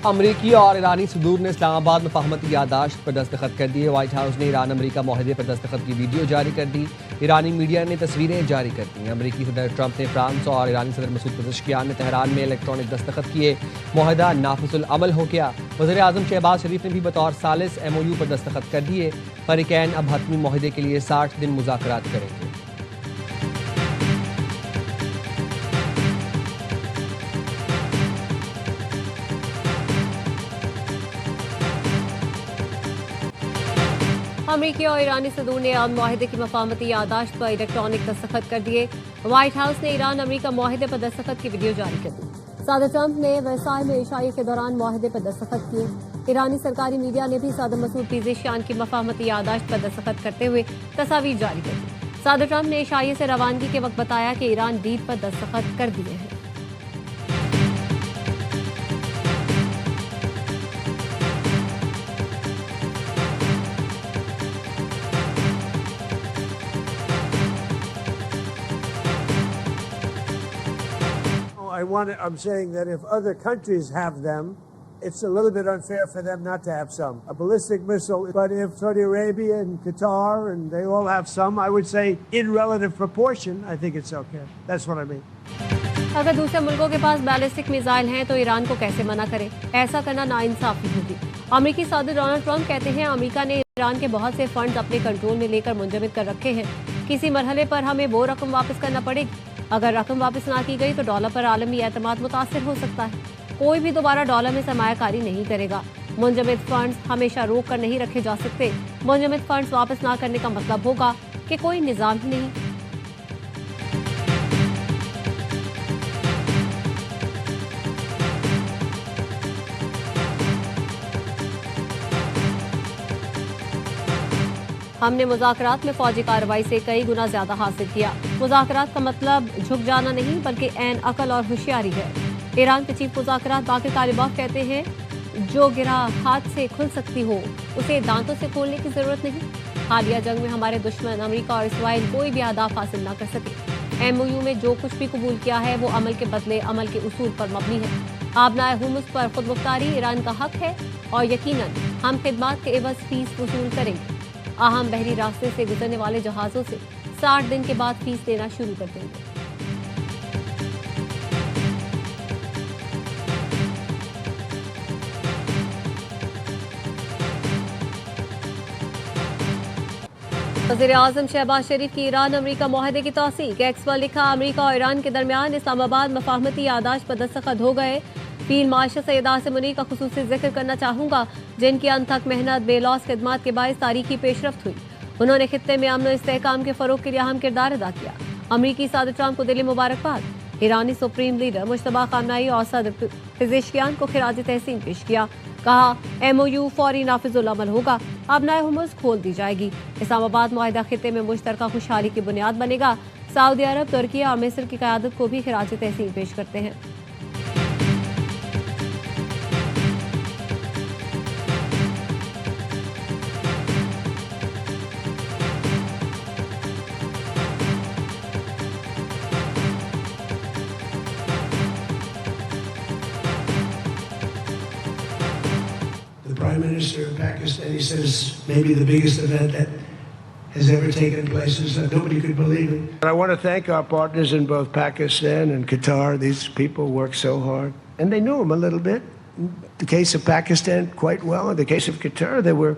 अमरीकी और ईरानी सदूर ने इस्लामाबाद मफाहमती यादाश्त पर दस्तखत कर दिए। व्हाइट हाउस ने ईरान अमरीका माहदे पर दस्तखत की वीडियो जारी कर दी। ईरानी मीडिया ने तस्वीरें जारी कर दी। अमरीकी सदर ट्रंप ने फ्रांस और ईरानी सदर मसूद पज़ेश्कियान ने तेहरान में इलेक्ट्रॉनिक दस्तखत किए। माहदा नाफिजुल अमल हो गया। वज़ीर आज़म शहबाज शरीफ ने भी बतौर सालिस MOU पर दस्तखत कर दिए। फरीकैन अब हतमी माहदे के लिए 60 दिन मुज़ाकरात करेंगे। अमरीकी और ईरानी सदूर ने अमन माहदे की मफाहमती यादाश्त पर इलेक्ट्रॉनिक दस्तखत कर दिए। व्हाइट हाउस ने ईरान अमरीका माहदे पर दस्तखत की वीडियो जारी कर दी। सदर ट्रंप ने वर्साई में इशाई के दौरान माहदे पर दस्तखत किए। ईरानी सरकारी मीडिया ने भी सदर मसूद पज़ेश्कियान की मफाहमती यादाश्त पर दस्तखत करते हुए तस्वीर जारी कर दी। सदर ट्रंप ने इशाई से रवानगी के वक्त बताया कि ईरान डील पर दस्तखत कर दिए हैं। I'm saying that if other countries have them, it's a little bit unfair for them not to have some. A ballistic missile, but if Saudi Arabia and Qatar and they all have some, I would say in relative proportion, I think it's okay. That's what I mean. अगर दूसरे मुल्कों के पास ballistic missile हैं तो Iran को कैसे मना करें? ऐसा करना नाइंसाफी होगी। अमेरिकी सदर डोनाल्ड ट्रंप कहते हैं अमेरिका ने ईरान के बहुत से फंड्स अपने कंट्रोल में लेकर मुंजमद कर रखे हैं। किसी मरहले पर हमें वो रकम वापस करना पड़ेगी। अगर रकम वापस ना की गई तो डॉलर पर आलमी एतमाद मुतासिर हो सकता है। कोई भी दोबारा डॉलर में सरमायाकारी नहीं करेगा। मुंजमद फंड्स हमेशा रोक कर नहीं रखे जा सकते। मुंजमद फंड्स वापस ना करने का मतलब होगा कि कोई निजाम ही नहीं। हमने मुज़ाकरात में फौजी कार्रवाई से कई गुना ज्यादा हासिल किया। मुज़ाकरात का मतलब झुक जाना नहीं बल्कि ऐन अकल और होशियारी है। ईरान के चीफ मुज़ाकरात बाकिर कालिबाफ कहते हैं जो गिरा हाथ से खुल सकती हो उसे दांतों से खोलने की जरूरत नहीं। हालिया जंग में हमारे दुश्मन अमेरिका और इसराइल कोई भी अहदाफ हासिल न कर सके। MOU में जो कुछ भी कबूल किया है वो अमल के बदले अमल के उसूल पर मबनी है। आबनाए हुर्मुज़ पर खुद मुख्तारी ईरान का हक है और यकीनन हम खिदमात के एवज फीस वसूल करेंगे। अहम बहरी रास्ते से गुजरने वाले जहाजों से 60 दिन के बाद फीस लेना शुरू कर देंगे। वज़ीर आज़म शहबाज शरीफ की ईरान अमरीका माहदे की तौसीक। एक्स पर लिखा अमरीका और ईरान के दरमियान इस्लामाबाद मफाहमती यादाश्त पर दस्तखत हो गए। फील्ड मार्शल सैयद आसिम मुनीर का खुसूसी जिक्र करना चाहूँगा जिनकी अनथक मेहनत बेलौस खिदमत के बायस तारीखी पेशरफ्त हुई। उन्होंने खित्ते में अमन और इस्तेहकाम के फरोग के लिए अहम किरदार अदा किया। अमरीकी सदर ट्रंप को दिली मुबारकबाद। ईरानी सुप्रीम लीडर मुश्तबा खामनाई और सदर पज़ेश्कियान को खिराज तहसीन पेश किया। कहा MOU फौरी नाफिजुल अमल होगा। आबनाए हुर्मुज़ खोल दी जाएगी। इस्लामाबाद मुआहिदा खित्ते में मुश्तरका खुशहाली की बुनियाद बनेगा। सऊदी अरब, तुर्की और मिस्र की क़यादत को भी खिराज तहसीन पेश करते हैं। Prime Minister of Pakistan, he says maybe the biggest event that has ever taken place. Nobody could believe it. And I want to thank our partners in both Pakistan and Qatar. These people work so hard. And they knew him a little bit. In the case of Pakistan, quite well. In the case of Qatar, they were...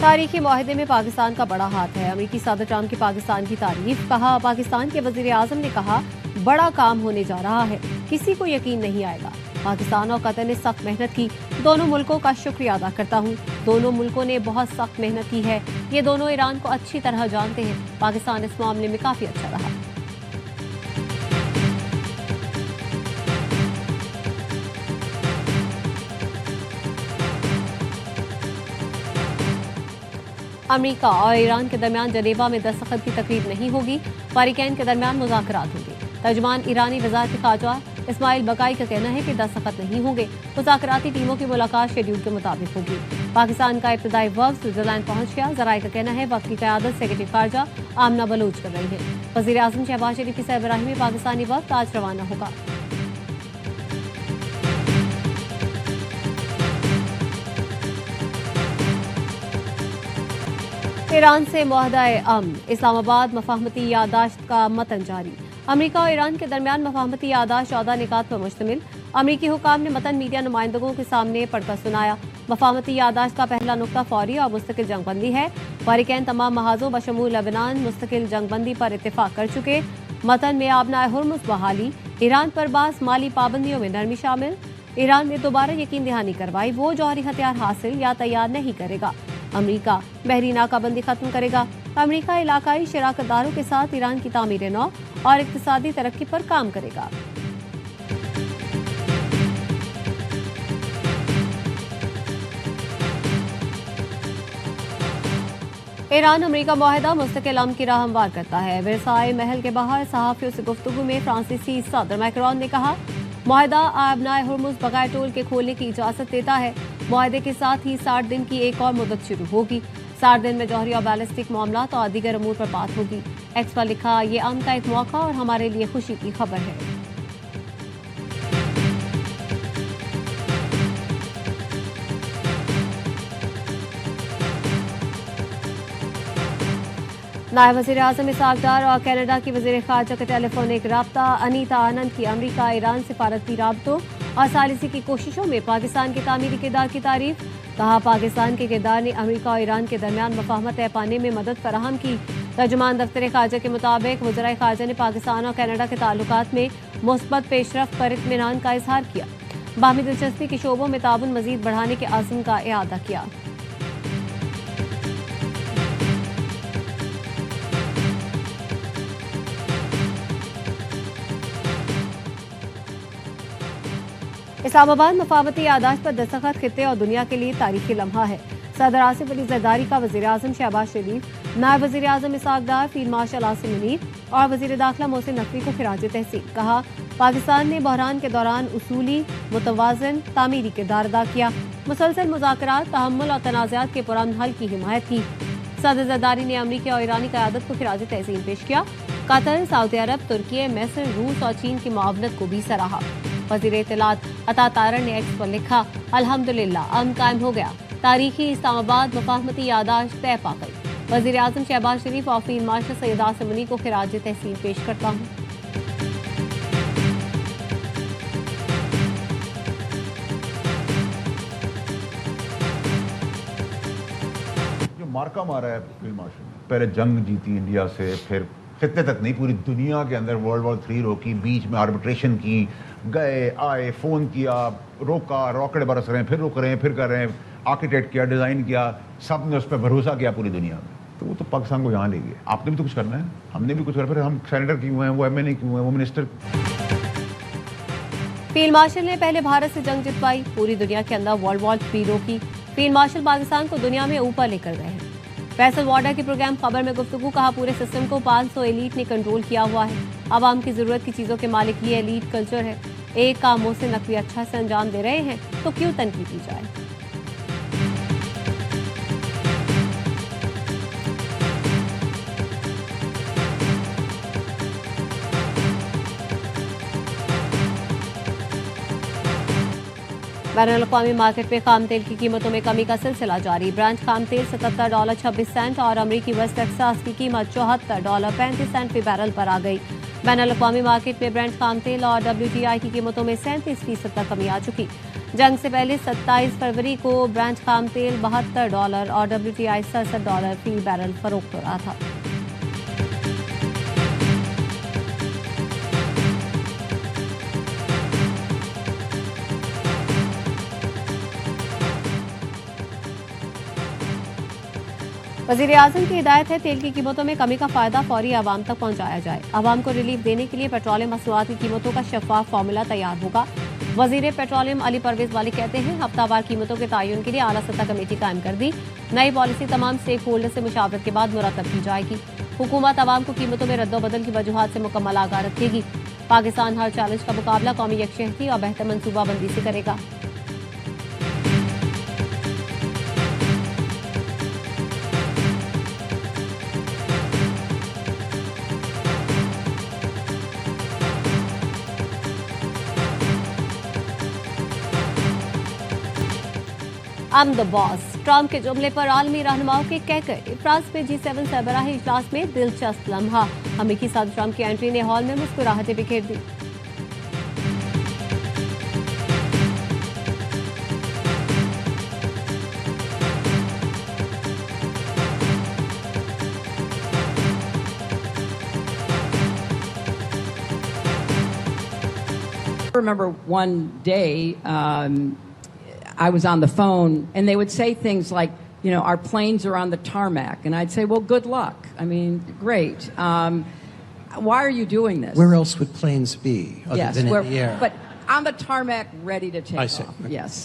तारीखी माहदे में पाकिस्तान का बड़ा हाथ है। अमेरिकी सदर Trump की पाकिस्तान की तारीफ। कहा पाकिस्तान के वज़ीर आज़म ने कहा बड़ा काम होने जा रहा है, किसी को यकीन नहीं आएगा। पाकिस्तान और कतर ने सख्त मेहनत की। दोनों मुल्कों का शुक्रिया अदा करता हूँ। दोनों मुल्कों ने बहुत सख्त मेहनत की है। ये दोनों ईरान को अच्छी तरह जानते हैं। पाकिस्तान इस मामले में काफी अच्छा रहा। अमेरिका और ईरान के दरमियान जनेवा में दस्तखत की तकरीब नहीं होगी। फरीकैन के दरमियान मुज़ाकरात होंगे। तर्जमान ईरानी वज़ारत ख़ारजा इस्माइल बकाई का कहना है कि दस्तखत नहीं होंगे। मुज़ाकराती टीमों की मुलाकात शेड्यूल के मुताबिक होगी। पाकिस्तान का इब्तदाई वक्त स्विट्जरलैंड पहुंच गया। ज़राए का कहना है वक्त की क़यादत सेक्रेटरी ख़ारजा आमना बलूच कर रही है। वज़ीर आज़म शहबाज शरीफ की सरबराही में पाकिस्तानी वक्त आज रवाना होगा। ईरान से मुआहदा अमन, इस्लामाबाद मफाहमती यादाश्त का मतन जारी। अमेरिका और ईरान के दरमियान मफाहमती यादाश्त 14 निकात पर मुश्तमिल। अमेरिकी हुकाम ने मतन मीडिया नुमाइंदों के सामने पढ़कर सुनाया। मफाहमती यादाश्त का पहला नुक्ता फौरी और मुस्तकिल जंगबंदी है। फरीकैन तमाम महाजों बशमूल लबनान मुस्तकिल जंगबंदी पर इत्तेफाक कर चुके। मतन में आबनाए हुर्मुज़ बहाली, ईरान पर बास माली पाबंदियों में नरमी शामिल। ईरान ने दोबारा यकीन दहानी करवाई वो जौहरी हथियार हासिल या तैयार नहीं करेगा। अमेरिका बहरी नाकाबंदी खत्म करेगा। अमेरिका इलाकाई शराकतदारों के साथ ईरान की तामीर नौ और इक्तिसादी तरक्की पर काम करेगा। ईरान अमेरिका मुआहदा मुस्तकिल अमन की राह हमवार करता है। वर्साई महल के बाहर सहाफियों से गुफ्तगू में फ्रांसीसी सदर मैक्रोन ने कहा, मुआहदा आबनाए हुर्मुज़ बगैर टोल के खोलने की इजाजत देता है। मुआहदे के साथ ही 60 दिन की एक और मुद्दत शुरू होगी। 60 दिन में जौहरी और बैलिस्टिक मामलात और दीगर अमूर पर बात होगी। एक्स पर लिखा, ये अमन का एक मौका और हमारे लिए खुशी की खबर है। नायब वज़ीर आज़म इसहाक डार और कनाडा की वज़ीर ख़ारजा का टेलीफोनिक राब्ता। अनीता आनंद की अमरीका ईरान सिफारती राब्तों और सालिसी की कोशिशों में पाकिस्तान के तामीरी किरदार की तारीफ। कहा, पाकिस्तान के किरदार ने अमरीका और ईरान के दरमियान मफाहमत तय पाने में मदद फराहम की। तर्जुमान दफ्तर ख़ारजा के मुताबिक वज़राए ख़ारजा ने पाकिस्तान और कनाडा के ताल्लुकात में मुस्बत पेशरफ्त पर इत्मीनान का इजहार किया। बाहमी दिलचस्पी के शोबों में ताउन मज़ीद बढ़ाने के आज़म का इआदा किया। इस्लामाबाद मफाहमती यादाश्त पर दस्तखत खित्ते और दुनिया के लिए तारीखी लम्हा है। सदर आसिफ अली जरदारी का वज़ीर आज़म शहबाज शरीफ, नायब वज़ीर आज़म इसहाक डार, फील्ड मार्शल आसिम मुनीर और वज़ीर दाखिला मोहसिन नकवी को खिराज तहसीन। कहा, पाकिस्तान ने बहरान के दौरान उसूली मुतवाज़न तामीरी किरदार अदा किया। मुसलसल मुज़ाकरात, तहम्मुल और तनाज़ात के पुरअमन हल की हिमायत की। सदर जरदारी ने अमरीकी और ईरानी क़यादत को खिराज तहसीन पेश किया। कतर, सऊदी अरब, तुर्की, मिस्र, रूस और चीन की मुआवनत को भी सराहा। वज़ीर इत्तलात अता तारर ने एक्स पर लिखा, अल्हम्दुलिल्लाह अमन कायम हो गया। तारीखी इस्लामाबाद मफाहमती यादाश्त तय पा गई। वज़ीर आज़म शहबाज शरीफ और फील्ड मार्शल सैयद आसिम मुनीर को खिराज तहसीन पेश करता हूँ। जो मार्का मारा है फील्ड मार्शल ने, पहले जंग जीती इंडिया से, फिर खित्ते तक नहीं पूरी दुनिया के अंदर वर्ल्ड वॉर 3 रोकी, बीच में आर्बिट्रेशन की, गए आए, फ़ोन किया, रोका, रॉकेट बरस रहे हैं, फिर रुक रहे हैं, फिर कर रहे हैं, आर्किटेक्ट किया, डिज़ाइन किया, सब ने उस पर भरोसा किया पूरी दुनिया में। तो वो तो पाकिस्तान को यहाँ ले गए। आपने भी तो कुछ करना है, हमने भी कुछ करना है। फिर हम सेनेटर क्यों हैं, वो MNA क्यों हैं, वो मिनिस्टर। फील्ड मार्शल ने पहले भारत से जंग जितवाई, पूरी दुनिया के अंदर वर्ल्ड वॉर 3 रोकी। फील्ड मार्शल पाकिस्तान को दुनिया में ऊपर लेकर गए हैं। फैसल वार्डा की प्रोग्राम खबर में गुफ्तगू। कहा, पूरे सिस्टम को 500 एलीट ने कंट्रोल किया हुआ है। आवाम की जरूरत की चीजों के मालिक ये एलीट कल्चर है। एक काम मोहसिन नकवी अच्छा से अंजाम दे रहे हैं तो क्यों तनकीद की जाए। बैनुल-अक़वामी मार्केट में खाम तेल की कीमतों में कमी का सिलसिला जारी। ब्रांच खाम तेल $77.26 और अमरीकी वेस्ट टेक्सास की कीमत $74.35 फी बैरल पर आ गई। बैनुल-अक़वामी मार्केट में ब्रांच खाम तेल और WTI की कीमतों में 37% तक कमी आ चुकी। जंग से पहले 27 फरवरी को ब्रांच खाम तेल $72 और WTI $67 फी बैरल फरोख्त हो रहा था। वज़ीर आज़म की हिदायत है, तेल की कीमतों में कमी का फायदा फौरी आवाम तक पहुंचाया जाए। आवाम को रिलीफ देने के लिए पेट्रोलियम मसनूआत की कीमतों का शफाफ फार्मूला तैयार होगा। वज़ीर पेट्रोलियम अली परवेज वाली कहते हैं, हफ्तावार कीमतों के तयन के लिए आला सतह कमेटी कायम कर दी। नई पॉलिसी तमाम स्टेक होल्डर से मुशावरत के बाद मुरतब की जाएगी। हुकूमत आवाम को कीमतों में रद्दोबदल की वजूहात से मुकम्मल आगाह रखेगी। पाकिस्तान हर चैलेंज का मुकाबला कौमी यकजहती और बेहतर मनसूबाबंदी से करेगा। I'm the boss। ट्रंप के जुमले पर आलमी रहनुमाओं के कहकर फ्रांस में G7 सरबराही इजलास में दिलचस्प लम्हा। अमेरिकी सदर ट्रंप की एंट्री ने हॉल में मुस्कुराहटें बिखेर दी। I remember one day I was on the phone and they would say things like, you know, our planes are on the tarmac. And I'd say, well, good luck. I mean, great. Why are you doing this? Where else would planes be other than in the air? But on the tarmac, ready to take I see. off. Yes.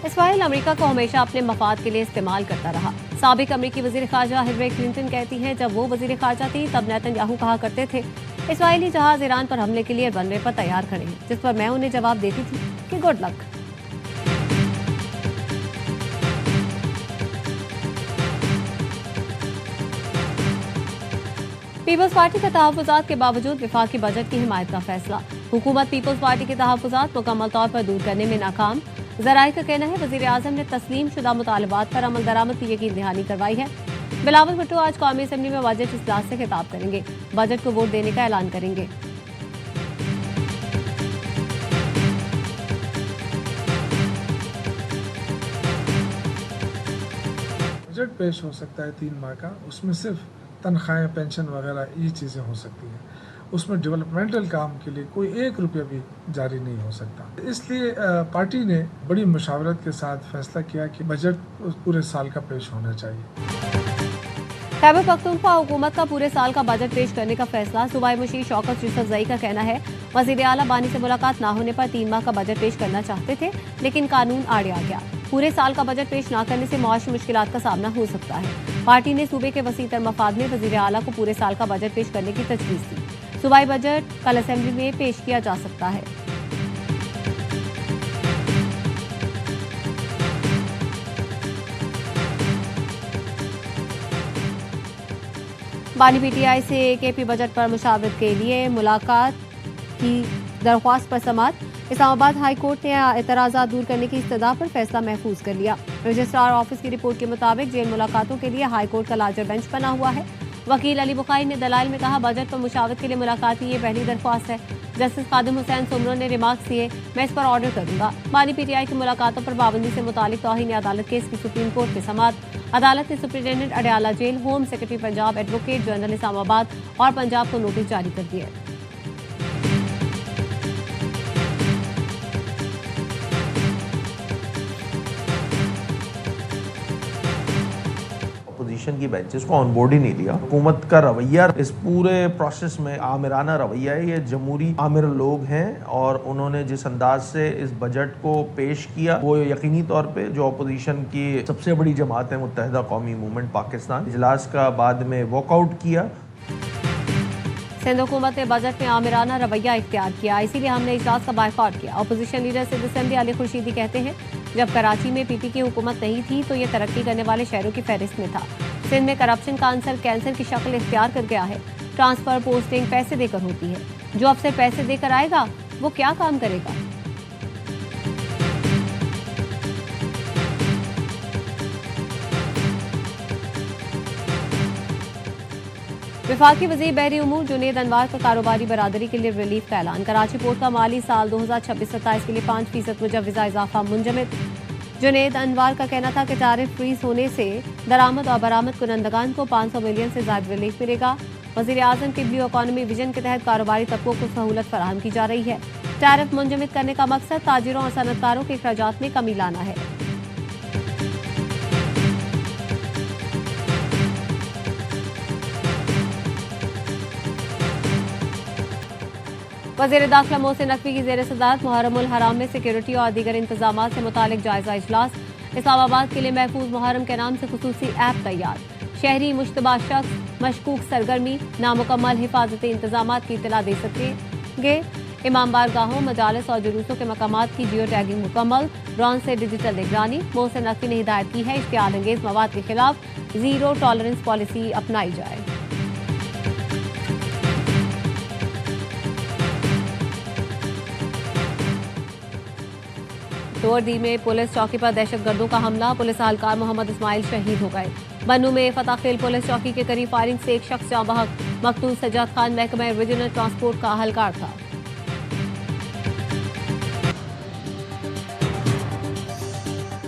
Israel America को हमेशा अपने मफाद के लिए इस्तेमाल करता रहा। साबिक अमेरिकी वजीर खारजा हिलरी क्लिंटन कहती हैं, जब वो वजीर खारजा थी तब नेतन्याहू कहा करते थे इसराइली जहाज ईरान पर हमले के लिए रनवे पर तैयार खड़े हैं, जिस पर मैं उन्हें जवाब देती थी कि गुड लक। पीपल्स पार्टी का तहफ़्फ़ुज़ात के बावजूद विफाकी बजट की हिमायत का फैसला। हुकूमत पीपल्स पार्टी के तहफ़्फ़ुज़ात मुकम्मल तौर पर दूर करने में नाकाम। ज़राए का कहना है वज़ीर आज़म ने तस्लीम शुदा मुतालबात पर अमल दरामद की यकीन दहानी करवाई है। बिलावल भुट्टो आज कौमी असम्बली में बजट इजलास से खिताब करेंगे, बजट को वोट देने का ऐलान करेंगे। बजट पेश हो सकता है 3 माह का, उसमें सिर्फ तनख्वाहें, पेंशन वगैरह ये चीज़ें हो सकती हैं। उसमें डेवलपमेंटल काम के लिए कोई 1 रुपया भी जारी नहीं हो सकता। इसलिए पार्टी ने बड़ी मुशावरत के साथ फैसला किया कि बजट पूरे साल का पेश होना चाहिए। खैबर पख्तूनख्वा हुकूमत का पूरे साल का बजट पेश करने का फैसला। सूबाई मुशीर शौकत यूसुफजई का कहना है वज़ीर आला बानी से मुलाकात ना होने पर 3 माह का बजट पेश करना चाहते थे, लेकिन कानून आड़े आ गया। पूरे साल का बजट पेश न करने से मुआशी मुश्किलात का सामना हो सकता है। पार्टी ने सूबे के वसीतर मफाद में वज़ीर आला को पूरे साल का बजट पेश करने की तजवीज़ दी। सूबाई बजट कल असेंबली में पेश किया जा सकता है। बानी पीटीआई से केपी बजट पर मुशावरत के लिए मुलाकात की दरख्वास्त पर समाअत। इस्लामाबाद हाई कोर्ट ने एतराज़ात दूर करने की इस्तदा पर फैसला महफूज कर लिया। रजिस्ट्रार ऑफिस की रिपोर्ट के मुताबिक जेल मुलाकातों के लिए हाई कोर्ट का लार्जर बेंच बना हुआ है। वकील अली बुखारी ने दलाइल में कहा बजट पर मुशावरत के लिए मुलाकात की ये पहली दरख्वास्त है। जस्टिस खादिम हुसैन सुमरो ने रिमार्क्स दिए, मैं इस पर ऑर्डर करूंगा। बानी पीटीआई की मुलाकातों पर पाबंदी से मुतालिक तौहीन अदालत केस की सुप्रीम कोर्ट में समाअत। अदालत ने superintendent Adiala jail, home secretary Punjab, advocate general Islamabad और पंजाब को नोटिस जारी कर दिए। अपोजिशन की बेंचेस को ऑन बोर्ड ही नहीं लिया। हुकूमत का रवैया इस पूरे प्रोसेस में आमिराना रवैया है। ये जमहूरी आमिर लोग हैं और उन्होंने जिस अंदाज से इस बजट को पेश किया वो यकीनी तौर पे जो अपोजिशन की सबसे बड़ी जमात है मुत्तहिदा कौमी मूवमेंट पाकिस्तान, इजलास का बाद में वॉकआउट किया। सिंध हुकूमत ने बजट में आमिराना रवैया इख्तियार किया, इसीलिए हमने इजलास का बायकॉट किया। Opposition leader Sindh assembly Ali Khurshidi कहते हैं जब कराची में पीपी की हुकूमत नहीं थी तो ये तरक्की करने वाले शहरों की फहरिस्त में था। सिंध में करप्शन का अंसर कैंसर की शक्ल इख्तियार कर गया है। ट्रांसफर पोस्टिंग पैसे देकर होती है। जो अफसर पैसे देकर आएगा वो क्या काम करेगा? विफाकी वज़ीर बहरी उमूर जुनेद अनवार का कारोबारी बरादरी के लिए रिलीफ का ऐलान। कराची पोर्ट का माली साल 2026-27 के लिए 5% मुजव्वज़ा इजाफा मुंजमद। जुनेद अनवार का कहना था कि टैरिफ फ्रीज होने से दरामद और बरामद कुनंदगान को 500 मिलियन से ज़्यादा रिलीफ मिलेगा। वज़ीर आज़म की ब्लू इकॉनमी विजन के तहत कारोबारी तबकों को सहूलत फराहम की जा रही है। टैरिफ मुंजमद करने का मकसद ताजिरों और सनतकारों के अखराजात में कमी लाना है। वज़ीर दाखिला मोहसिन नकवी की ज़ेर सदारत मुहर्रमुल हराम में सिक्योरिटी और दीगर इंतजाम से मुतालिक जायजा इजलास। इस्लामाबाद के लिए महफूज मुहर्रम के नाम से खुसूसी ऐप तैयार। शहरी मुश्तबा शख्स मशकूक सरगर्मी नामुकम्मल हिफाजती इंतजाम की इतला दे सकेंगे। इमाम बारगाहों, मजालिस और जुलूसों के मकामात की जियो टैगिंग मुकम्मल। ड्रोन से डिजिटल निगरानी। मोहसिन नकवी ने हिदायत की है इश्तियाल अंगेज मवाद के खिलाफ जीरो टॉलरेंस पॉलिसी अपनाई जाए। सोवरदी में पुलिस चौकी पर दहशतगर्दों का हमला, पुलिस एहलकार मोहम्मद इस्माइल शहीद हो गए। बन्नू में फताखेल पुलिस चौकी के करीब फायरिंग से एक शख्स जाँ बहक, मकतूल सज्जाद खान महकमा रीजनल ट्रांसपोर्ट का एहलकार था।